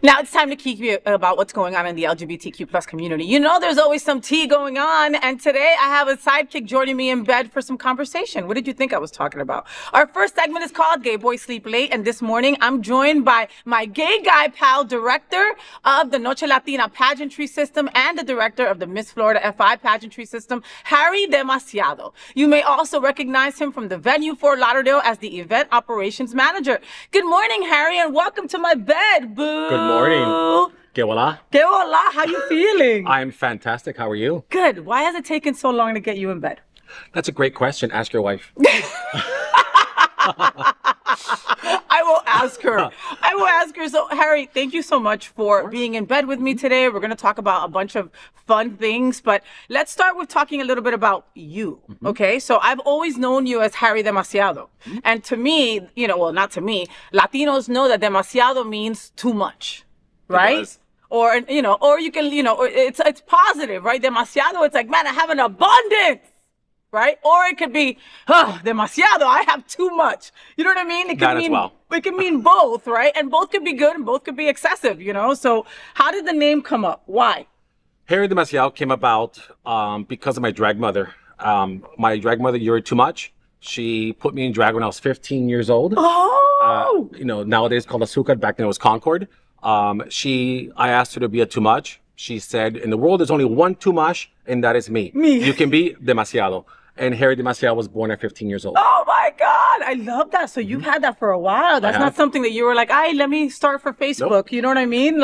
Now it's time to keep you about what's going on in the LGBTQ plus community. You know, there's always some tea going on, and today I have a sidekick joining me in bed for some conversation. What did you think I was talking about? Our first segment is called Gay Boys Sleep Late, and this morning I'm joined by my gay guy pal, director of the Noche Latina pageantry system and the director of the Miss Florida FI pageantry system, Harry Demasiado. You may also recognize him from the venue Fort Lauderdale as the event operations manager. Good morning, Harry, and welcome to my bed, boo. Good morning. Que hola. Que hola. How you feeling? I'm fantastic. How are you? Good. Why has it taken so long to get you in bed? That's a great question. Ask your wife. I will ask her. So, Harry, thank you so much for being in bed with me today. We're going to talk about a bunch of fun things, but let's start with talking a little bit about you, okay? So I've always known you as Harry Demasiado. And to me, well, not to me, Latinos know that demasiado means too much, right? Or, or you can, it's positive, right? Demasiado, it's like, man, I have an abundance. Right? Or it could be, demasiado, I have too much. You know what I mean? It can It can mean both, right? And both could be good and both could be excessive, So how did the name come up? Why? Harry Demasiado came about because of my drag mother. My drag mother, You're Too Much. She put me in drag when I was 15 years old. Oh! Nowadays called Azúcar. Back then it was Concord. I asked her to be a Too Much. She said, in the world, there's only one Too Much, and that is me. You can be Demasiado. And Harry Demasiado was born at 15 years old. Oh my God, I love that. So you've had that for a while. That's not something that you were like, let me start for Facebook. Nope. You know what I mean?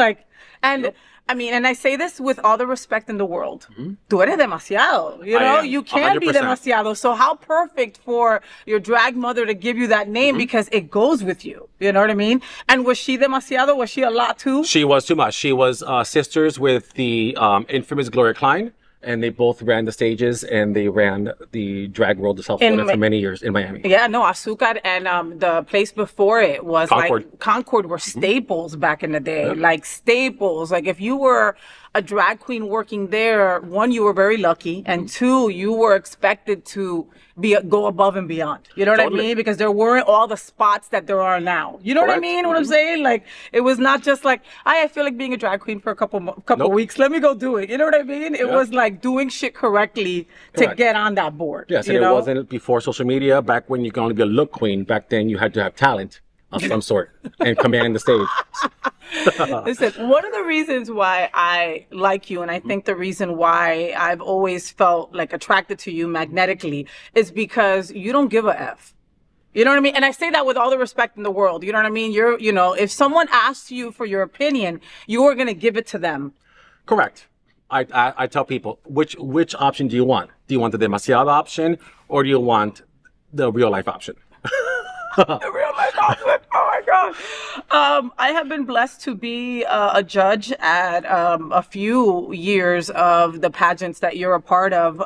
And I say this with all the respect in the world. Tú eres demasiado. You can 100%. Be demasiado. So how perfect for your drag mother to give you that name because it goes with you. You know what I mean? And was she demasiado? Was she a lot too? She was too much. She was sisters with the infamous Gloria Klein. And they both ran the stages, and they ran the drag world of South Florida for many years in Miami. Yeah, no, Azúcar and the place before it was Concord were staples back in the day, like staples. Like if you were a drag queen working there, one, you were very lucky, and two, you were expected to go above and beyond. You know what I mean? Because there weren't all the spots that there are now. You know what I mean? What I'm saying? Like it was not just like, I feel like being a drag queen for a couple weeks. Let me go do it. You know what I mean? It was like doing shit correctly to get on that board. Yes, and it wasn't before social media. Back when you could only be a look queen. Back then, you had to have talent of some sort and command the stage. Listen, one of the reasons why I like you, and I think the reason why I've always felt like attracted to you magnetically, is because you don't give a F. You know what I mean? And I say that with all the respect in the world. You know what I mean? If someone asks you for your opinion, you are going to give it to them. Correct. I tell people, which option do you want? Do you want the demasiado option, or do you want the real life option? The real life option. Oh my God. I have been blessed to be a judge at a few years of the pageants that you're a part of.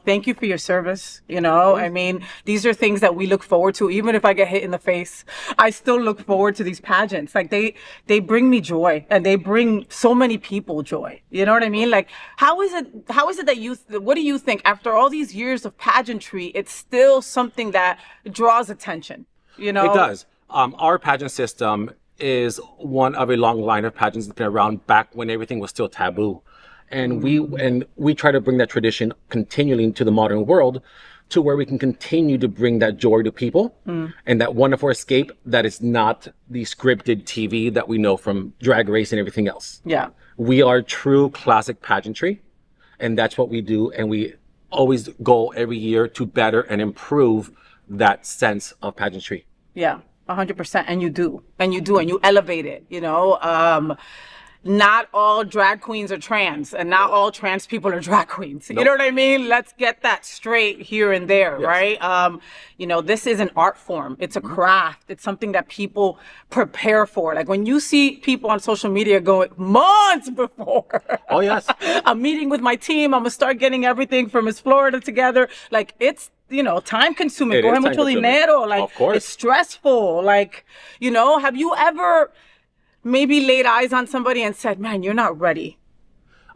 Thank you for your service. I mean, these are things that we look forward to. Even if I get hit in the face, I still look forward to these pageants. Like they bring me joy, and they bring so many people joy. You know what I mean? Like, how is it that what do you think after all these years of pageantry, it's still something that draws attention? It does. Our pageant system is one of a long line of pageants that's been around back when everything was still taboo. And we try to bring that tradition continually into the modern world to where we can continue to bring that joy to people and that wonderful escape that is not the scripted TV that we know from Drag Race and everything else. Yeah. We are true classic pageantry, and that's what we do. And we always go every year to better and improve that sense of pageantry. Yeah, 100%. And you elevate it, not all drag queens are trans, and not all trans people are drag queens. Nope. You know what I mean? Let's get that straight here and there, right? This is an art form. It's a craft. It's something that people prepare for. Like when you see people on social media going months before. Oh, yes. I'm meeting with my team. I'm going to start getting everything from Miss Florida together. Like it's, time consuming. Coge mucho dinero. Like, of course. It's stressful. Like, have you ever maybe laid eyes on somebody and said, man, you're not ready?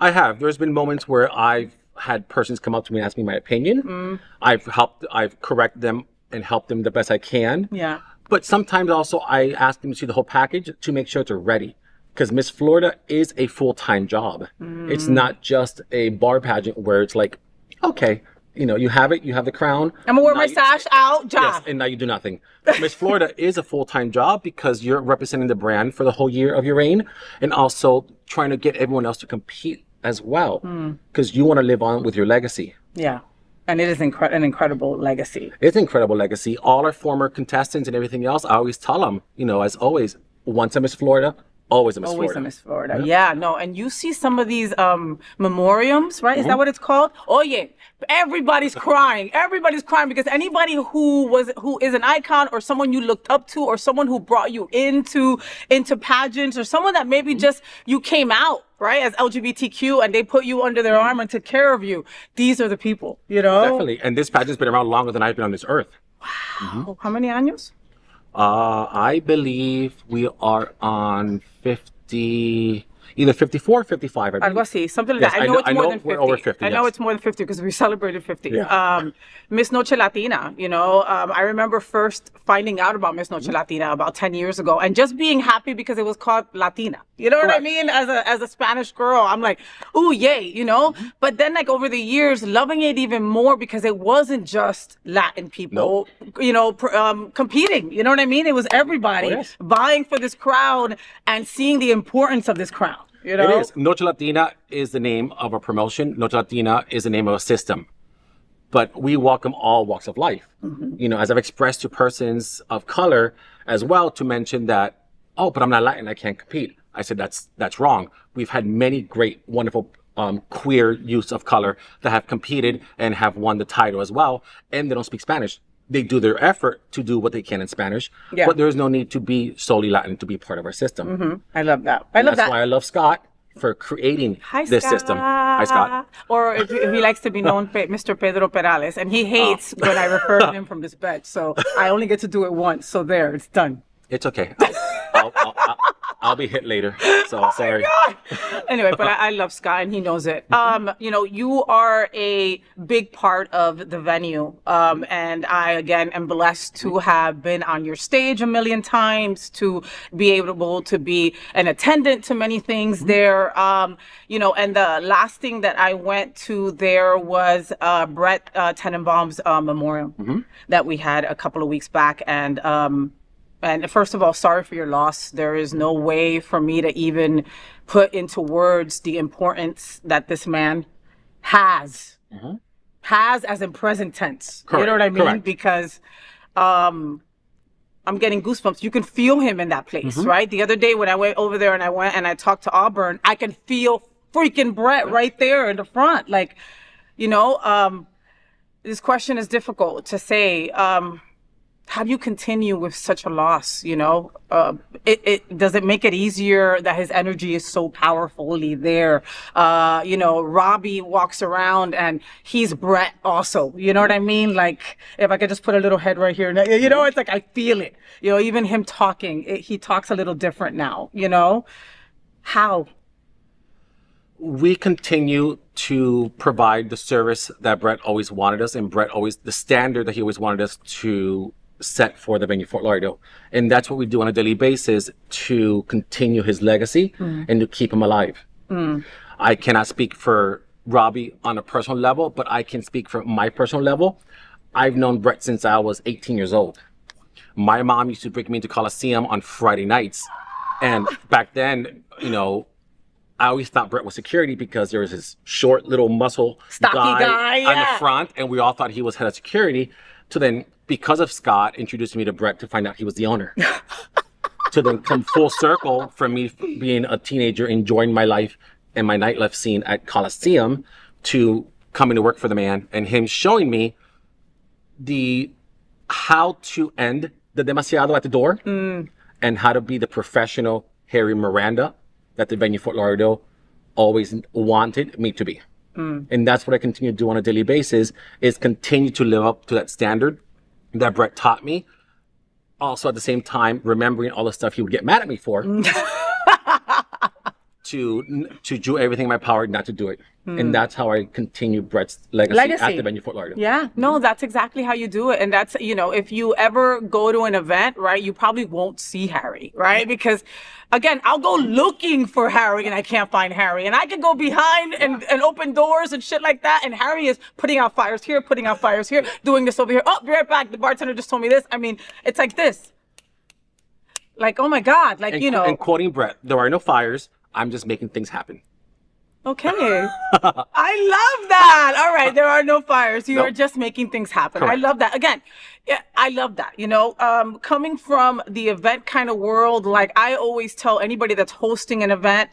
I have. There's been moments where I've had persons come up to me and ask me my opinion. I've corrected them and helped them the best I can. Yeah. But sometimes also I ask them to see the whole package to make sure they're ready. Because Miss Florida is a full-time job. It's not just a bar pageant where it's like, okay, you know, you have it, you have the crown. I'm gonna wear now my sash out, job. Yes, and now you do nothing. Miss Florida is a full-time job because you're representing the brand for the whole year of your reign, and also trying to get everyone else to compete as well, because you want to live on with your legacy. Yeah. And it is an incredible legacy. It's an incredible legacy. All our former contestants and everything else, I always tell them, you know, as always, once a Miss Florida, always a Miss Always Florida. a Miss Florida. Yeah, no. And you see some of these memoriams, right? Is that what it's called? Oh yeah. Everybody's crying. Everybody's crying because anybody who is an icon or someone you looked up to or someone who brought you into pageants or someone that maybe just you came out, right, as LGBTQ and they put you under their arm and took care of you. These are the people, you know? Definitely. And this pageant's been around longer than I've been on this earth. Wow. How many años? I believe we are on 50, either 54 or 55. Algo así, something like Yes, that. I know it's more than 50. we're over 50. I know yes. it's more than 50 because we celebrated 50. Yeah. Miss Noche Latina, you know, I remember first finding out about Miss Noche Latina about 10 years ago and just being happy because it was called Latina. You know what I Correct. mean? As a Spanish girl, I'm like, ooh, yay, you know? But then like over the years, loving it even more because it wasn't just Latin people, you know, competing. You know what I mean? It was everybody Oh, yes. vying for this crown and seeing the importance of this crown. You know? It is. Noche Latina is the name of a promotion. Noche Latina is the name of a system. But we welcome all walks of life. You know, as I've expressed to persons of color as well, to mention that, oh, but I'm not Latin, I can't compete. I said, that's wrong. We've had many great, wonderful queer youths of color that have competed and have won the title as well. And they don't speak Spanish. They do their effort to do what they can in Spanish. Yeah. But there is no need to be solely Latin to be part of our system. I love that. I love That's that. why I love Scott for creating Hi, this Scott. system. Hi, Scott. Or if he likes to be known, Mr. Pedro Perales, and he hates when I refer to him from this bed. So I only get to do it once. So there, it's done. It's okay. I'll be hit later. So sorry. Anyway, but I love Scott, and he knows it. You know, you are a big part of the venue, and I again am blessed to have been on your stage a million times, to be able to be an attendant to many things there. You know, and the last thing that I went to there was Brett Tenenbaum's memorial that we had a couple of weeks back, and first of all, sorry for your loss. There is no way for me to even put into words the importance that this man has as in present tense. Correct. You know what I mean? Correct. Because I'm getting goosebumps. You can feel him in that place, right? The other day when I went over there and I talked to Auburn, I can feel freaking Brett right there in the front. Like, you know, this question is difficult to say. How do you continue with such a loss? You know, does it make it easier that his energy is so powerfully there? You know, Robbie walks around and he's Brett also. You know what I mean? Like, if I could just put a little head right here, you know, it's like I feel it. You know, even him talking, he talks a little different now. You know, how? We continue to provide the service that Brett always wanted us, and the standard that he always wanted us to set for the venue Fort Lauderdale. And that's what we do on a daily basis to continue his legacy and to keep him alive. I cannot speak for Robbie on a personal level, but I can speak for my personal level. I've known Brett since I was 18 years old. My mom used to bring me to Coliseum on Friday nights. And back then, you know, I always thought Brett was security because there was this short little muscle Stocky guy, on yeah. the front, and we all thought he was head of security. So then, because of Scott introducing me to Brett, to find out he was the owner. To then come full circle from me being a teenager, enjoying my life and my nightlife scene at Coliseum, to coming to work for the man and him showing me how to end the Demasiado at the door and how to be the professional Harry Miranda that the venue Fort Lauderdale always wanted me to be. And that's what I continue to do on a daily basis, is continue to live up to that standard that Brett taught me. Also at the same time, remembering all the stuff he would get mad at me for. to do everything in my power not to do it. And that's how I continue Brett's legacy at the venue Fort Lauderdale. Yeah, no, that's exactly how you do it. And that's, you know, if you ever go to an event, right, you probably won't see Harry, right? Because, again, I'll go looking for Harry and I can't find Harry. And I can go behind and open doors and shit like that. And Harry is putting out fires here, putting out fires here, doing this over here. Oh, be right back. The bartender just told me this. I mean, it's like this. Like, oh my God, like, you know. And quoting Brett, there are no fires. I'm just making things happen. Okay. I love that. All right. There are no fires. You are just making things happen. Correct. I love that. Again, yeah, I love that. You know, coming from the event kind of world, like I always tell anybody that's hosting an event,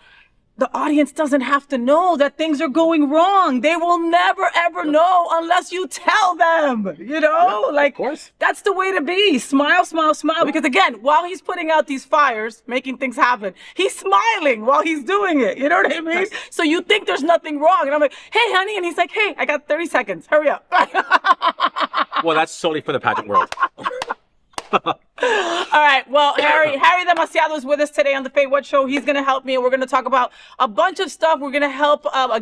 the audience doesn't have to know that things are going wrong. They will never, ever know unless you tell them, you know, like, of course. That's the way to be. Smile, smile, smile. Because again, while he's putting out these fires, making things happen, he's smiling while he's doing it. You know what I mean? Yes. So you think there's nothing wrong. And I'm like, hey, honey. And he's like, hey, I got 30 seconds. Hurry up. Well, that's solely for the pageant world. All right. Well, Harry Demasiado is with us today on the Faye What Show. He's going to help me. And we're going to talk about a bunch of stuff. We're going to help again.